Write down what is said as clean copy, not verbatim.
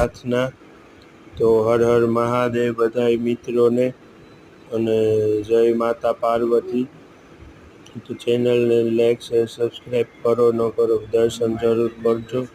પ્રાર્થના। તો હર હર મહાદેવ બધાય મિત્રોને, અને જય માતા પાર્વતી। તો ચેનલને લાઈક શેર સબસ્ક્રાઈબ કરો ન કરો, દર્શન જરૂર કરજો।